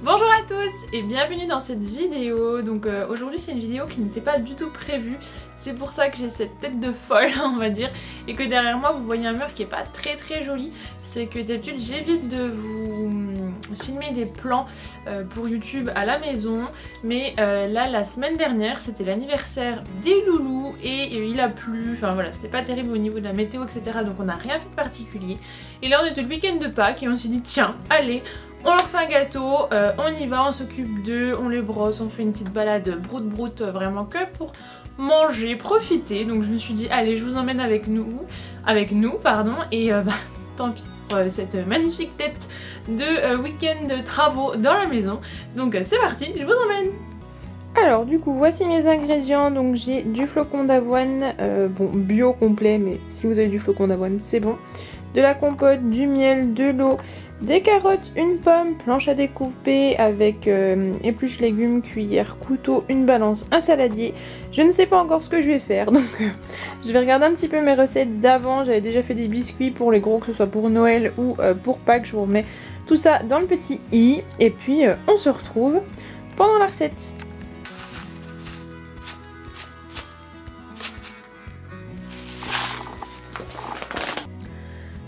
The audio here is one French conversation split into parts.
Bonjour à tous et bienvenue dans cette vidéo. Donc aujourd'hui c'est une vidéo qui n'était pas du tout prévue. C'est pour ça que j'ai cette tête de folle on va dire. Et que derrière moi vous voyez un mur qui est pas très joli. C'est que d'habitude j'évite de vous filmer des plans pour YouTube à la maison. Mais là la semaine dernière c'était l'anniversaire des loulous et il a plu. Enfin voilà, c'était pas terrible au niveau de la météo etc. Donc on n'a rien fait de particulier. Et là on était le week-end de Pâques et on s'est dit tiens allez, on leur fait un gâteau, on y va, on s'occupe d'eux, on les brosse, on fait une petite balade broute vraiment que pour manger, profiter. Donc je me suis dit allez je vous emmène avec nous pardon, et tant pis pour cette magnifique tête de week-end de travaux dans la maison. Donc c'est parti, je vous emmène. Alors du coup voici mes ingrédients. Donc j'ai du flocon d'avoine, bon bio complet mais si vous avez du flocon d'avoine c'est bon. De la compote, du miel, de l'eau, des carottes, une pomme, planche à découper avec épluche légumes, cuillère, couteau, une balance, un saladier. Je ne sais pas encore ce que je vais faire donc je vais regarder un petit peu mes recettes d'avant. J'avais déjà fait des biscuits pour les gros, que ce soit pour Noël ou pour Pâques. Je vous remets tout ça dans le petit i et puis on se retrouve pendant la recette.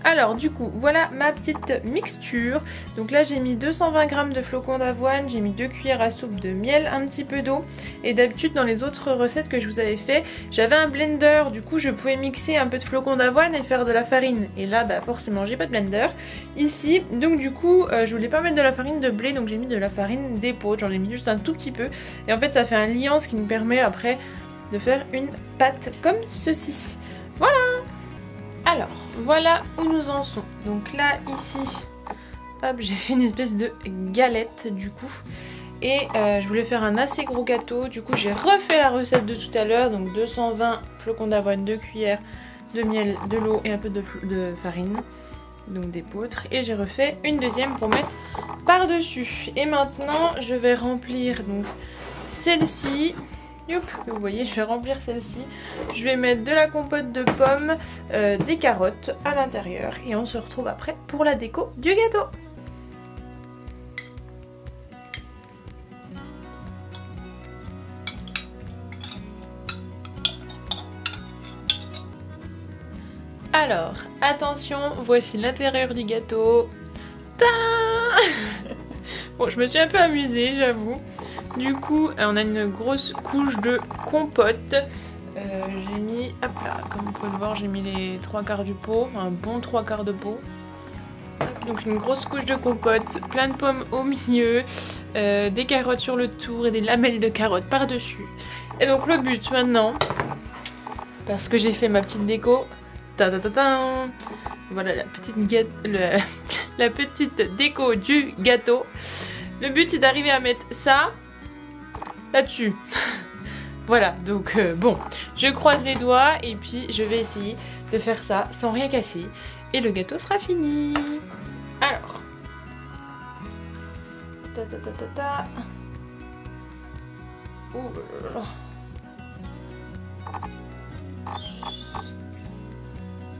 Alors du coup voilà ma petite mixture. Donc là j'ai mis 220 g de flocons d'avoine, j'ai mis 2 cuillères à soupe de miel, un petit peu d'eau. Et d'habitude dans les autres recettes que je vous avais fait, j'avais un blender, du coup je pouvais mixer un peu de flocons d'avoine et faire de la farine. Et là bah forcément j'ai pas de blender ici, donc du coup je voulais pas mettre de la farine de blé, donc j'ai mis de la farine d'épaule, j'en ai mis juste un tout petit peu. Et en fait ça fait un liant, ce qui me permet après de faire une pâte comme ceci. Voilà. Alors, voilà où nous en sommes. Donc là, ici, hop, j'ai fait une espèce de galette du coup. Et je voulais faire un assez gros gâteau. Du coup, j'ai refait la recette de tout à l'heure. Donc 220 flocons d'avoine, 2 cuillères de miel, de l'eau et un peu de farine. Donc d'épeautre. Et j'ai refait une deuxième pour mettre par-dessus. Et maintenant, je vais remplir donc celle-ci. Que vous voyez, je vais remplir celle-ci. Je vais mettre de la compote de pommes, des carottes à l'intérieur et on se retrouve après pour la déco du gâteau. Alors, attention, voici l'intérieur du gâteau. Bon, je me suis un peu amusée, j'avoue. Du coup, on a une grosse couche de compote. J'ai mis, hop là, comme vous pouvez le voir, j'ai mis les 3/4 du pot, un bon 3/4 de pot. Donc une grosse couche de compote, plein de pommes au milieu, des carottes sur le tour et des lamelles de carottes par-dessus. Et donc le but maintenant, parce que j'ai fait ma petite déco, voilà la petite déco du gâteau. Le but c'est d'arriver à mettre ça là-dessus. Voilà, donc bon, je croise les doigts et puis je vais essayer de faire ça sans rien casser et le gâteau sera fini. Alors, oh là là.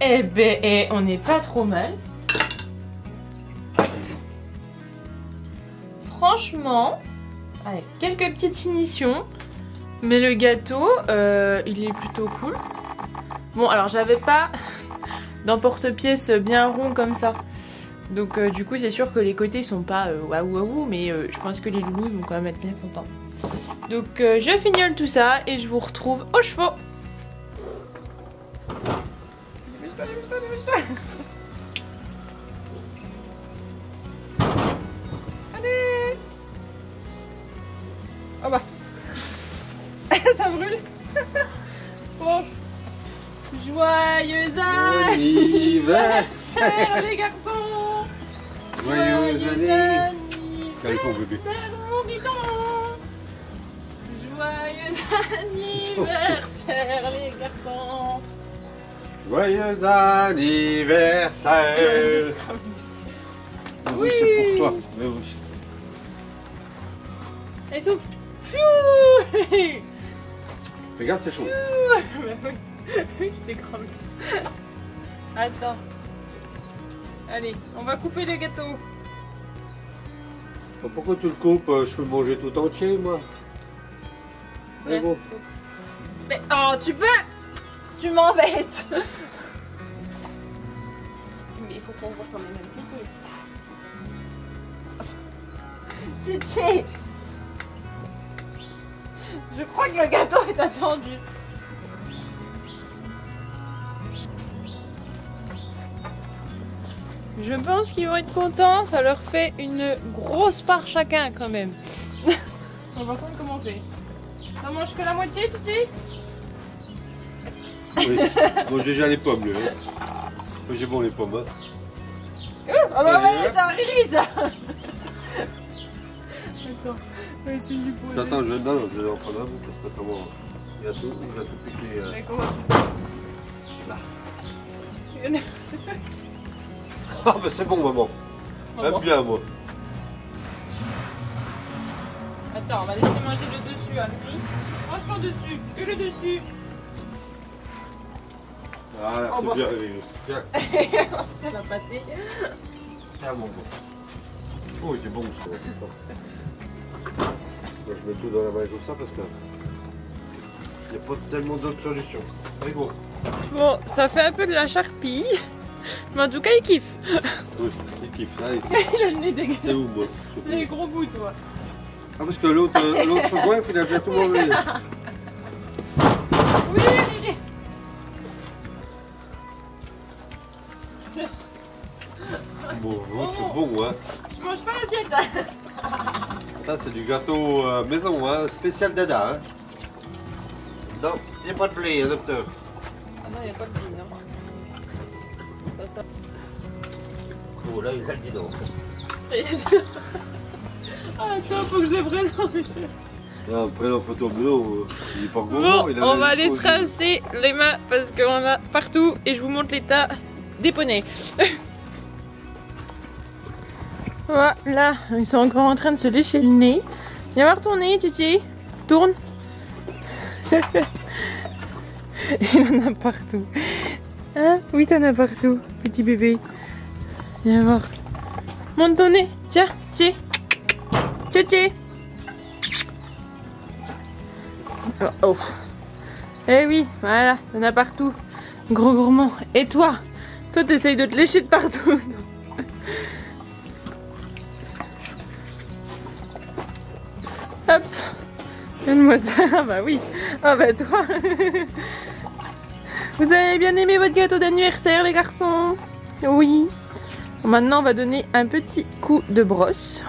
Eh ben, on n'est pas trop mal. Franchement, allez, quelques petites finitions. Mais le gâteau, il est plutôt cool. Bon, alors j'avais pas d'emporte-pièce bien rond comme ça. Donc du coup, c'est sûr que les côtés sont pas waouh, mais je pense que les loulous vont quand même être bien contents. Donc je fignole tout ça et je vous retrouve aux chevaux. Allez. Oh bah. Ça brûle. Bon. Joyeux anniversaire les garçons. Joyeux anniversaire mon bidon. Joyeux anniversaire les garçons. Joyeux anniversaire. Oui, c'est pour toi. Mais oui. Et souffle. Regarde, c'est chaud. Je t'écrase. Attends. Allez, on va couper le gâteau. Pourquoi tu le coupes? Je peux le manger tout entier, moi. Allez, Ouais. bon. Mais oh, tu peux. Tu m'embêtes. Mais il faut qu'on voit quand même un petit peu. Chichi. Je crois que le gâteau est attendu. Je pense qu'ils vont être contents, ça leur fait une grosse part chacun quand même. On va voir comment on fait. Ça mange que la moitié, Titi? Oui. Moi, j'ai déjà les pommes, lui. Hein. Moi, j'ai bon les pommes. Hein. Ah bah Ouais, ouais, ça arrive ça. Attends, ouais, c'est du poulet. Attends, non, je vais en prendre un bout parce que comment il a tout piqué. Mais comment tu fais? Là. Ah, bah c'est bon, maman. J'aime bien, moi. Attends, on va laisser manger le dessus, allez-y. Mange ton dessus, que le dessus. Ah, là, Oh, c'est bah. bien réveillé. Tiens, C'est la pâtée. tiens, mon bon. Oh, il est bon, ça. Moi, je mets tout dans la main comme ça parce que il n'y a pas tellement d'autres solutions. Allez, go. Bon, ça fait un peu de la charpie. Mais en tout cas, il kiffe. Oui, il kiffe. Là, il kiffe. Il a le nez dégueulasse. C'est où, moi? C'est les gros bouts, toi. Ah, parce que l'autre goinfre, il a déjà tout mangé. Oui. Bon, c'est bon, hein. Je mange pas l'assiette. Ça, c'est du gâteau maison, hein, spécial dada. Hein. Non, il n'y a pas de blé, hein, docteur. Ah non, il n'y a pas de blé, non. Ça. Oh, là, il a le dit non. Ah, attends, faut que je les prenne. Non, après, la photo bleu, il est pas Bon, gourmand. Il a on la va aller lipo se aussi. rincer les mains parce qu'on en a partout et je vous montre l'état des poneys. Voilà, ils sont encore en train de se lécher le nez. Viens voir ton nez, Titi. Tourne. Il en a partout. Hein? Oui, t'en as partout, petit bébé. Viens voir. Monte ton nez. Tiens, tiens. Titi. Oh. Eh oui, voilà, t'en as partout. Gros gourmand. Et toi? Toi, t'essayes de te lécher de partout. Hop. Donne-moi ça. Ah bah oui. Ah bah toi. Vous avez bien aimé votre gâteau d'anniversaire, les garçons? Oui. Maintenant, on va donner un petit coup de brosse.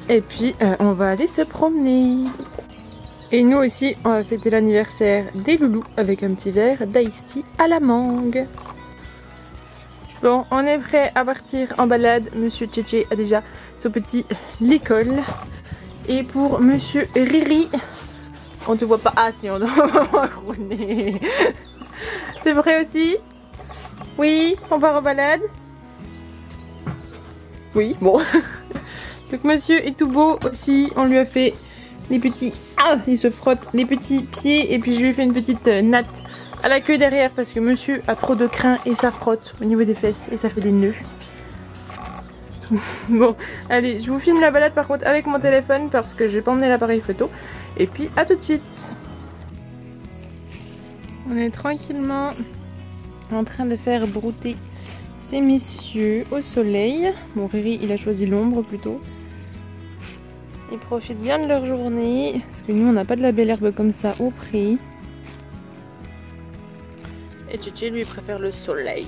Et puis, on va aller se promener. Et nous aussi, on va fêter l'anniversaire des loulous avec un petit verre d'ice tea à la mangue. Bon, on est prêt à partir en balade. Monsieur Tchétché a déjà son petit l'école. Et pour Monsieur Riri, on te voit pas. Ah si, on doit voir rouler. T'es prêt aussi? Oui, on part en balade? Oui, bon. Donc monsieur est tout beau aussi. On lui a fait les petits... Ah, il se frotte les petits pieds. Et puis je lui ai fait une petite natte à la queue derrière parce que monsieur a trop de crin et ça frotte au niveau des fesses et ça fait des nœuds. Bon, allez, je vous filme la balade par contre avec mon téléphone parce que je vais pas emmener l'appareil photo. Et puis à tout de suite. On est tranquillement en train de faire brouter ces messieurs au soleil. Bon, Riri, il a choisi l'ombre plutôt. Ils profitent bien de leur journée parce que nous, on n'a pas de la belle herbe comme ça au prix. Et Tchétché, lui, préfère le soleil.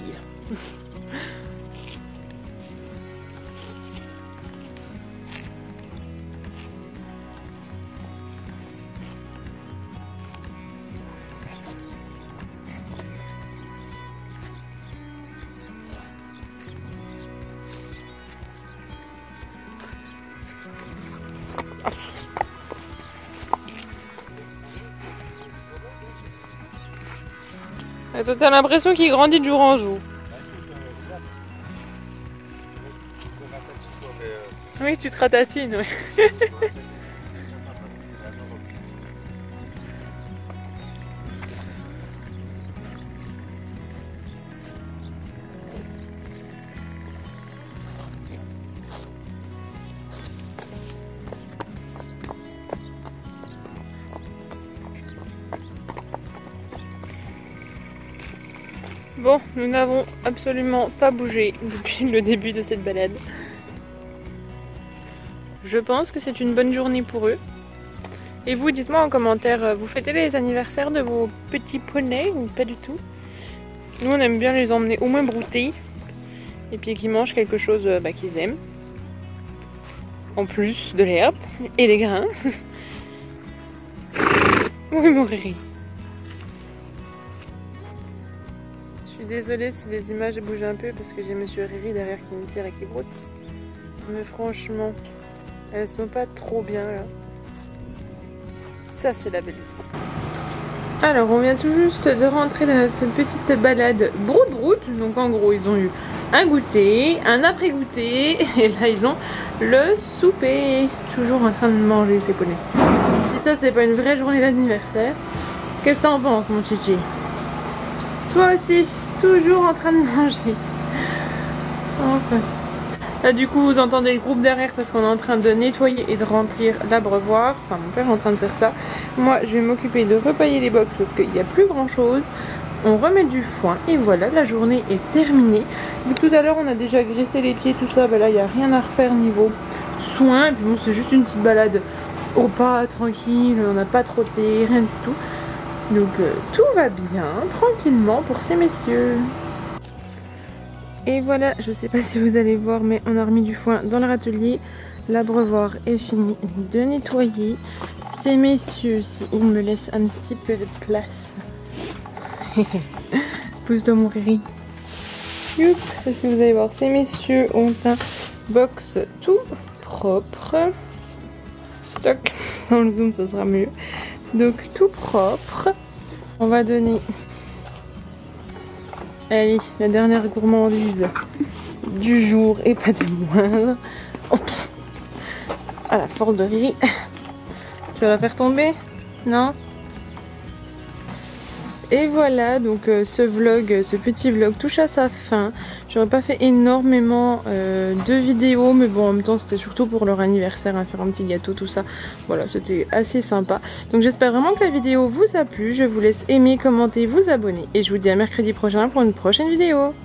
Et toi, t'as l'impression qu'il grandit de jour en jour. Oui, tu te ratatines, oui. Bon, nous n'avons absolument pas bougé depuis le début de cette balade. Je pense que c'est une bonne journée pour eux. Et vous, dites-moi en commentaire, vous fêtez les anniversaires de vos petits poneys ou pas du tout? Nous, on aime bien les emmener au moins brouter et puis qu'ils mangent quelque chose qu'ils aiment. En plus de l'herbe et des grains. Oui, mon Riri. Je suis désolée si les images bougent un peu parce que j'ai Monsieur Riri derrière qui me tire et qui broute. Mais franchement, elles sont pas trop bien là. Ça, c'est la Bélus. Alors, on vient tout juste de rentrer dans notre petite balade broute-broute. Donc, en gros, ils ont eu un goûter, un après-goûter, et là, ils ont le souper. Toujours en train de manger, ces poneys. Si ça, c'est pas une vraie journée d'anniversaire, qu'est-ce que t'en penses, mon chichi? Toi aussi, toujours en train de manger. Enfin. Là du coup vous entendez le groupe derrière parce qu'on est en train de nettoyer et de remplir l'abreuvoir. Enfin mon père est en train de faire ça. Moi je vais m'occuper de repailler les box parce qu'il n'y a plus grand chose. On remet du foin et voilà, la journée est terminée. Vu que tout à l'heure on a déjà graissé les pieds, tout ça, ben là il n'y a rien à refaire niveau soin. Et puis bon, c'est juste une petite balade au pas, tranquille, on n'a pas trotté, rien du tout. Donc tout va bien, tranquillement pour ces messieurs. Et voilà, je sais pas si vous allez voir, mais on a remis du foin dans le râtelier. L'abreuvoir est fini de nettoyer. Ces messieurs, si ils me laissent un petit peu de place. Pousse-toi mon Riri. Youp, parce que vous allez voir, ces messieurs ont un box tout propre. Toc, sans le zoom ça sera mieux. Donc tout propre. On va donner... Allez, la dernière gourmandise du jour et pas des moindres. Hop. À la force de Riri. Tu vas la faire tomber? Non? Et voilà, donc ce petit vlog touche à sa fin. J'aurais pas fait énormément de vidéos, mais bon, en même temps, c'était surtout pour leur anniversaire, hein, faire un petit gâteau, tout ça. Voilà, c'était assez sympa. Donc j'espère vraiment que la vidéo vous a plu. Je vous laisse aimer, commenter, vous abonner. Et je vous dis à mercredi prochain pour une prochaine vidéo.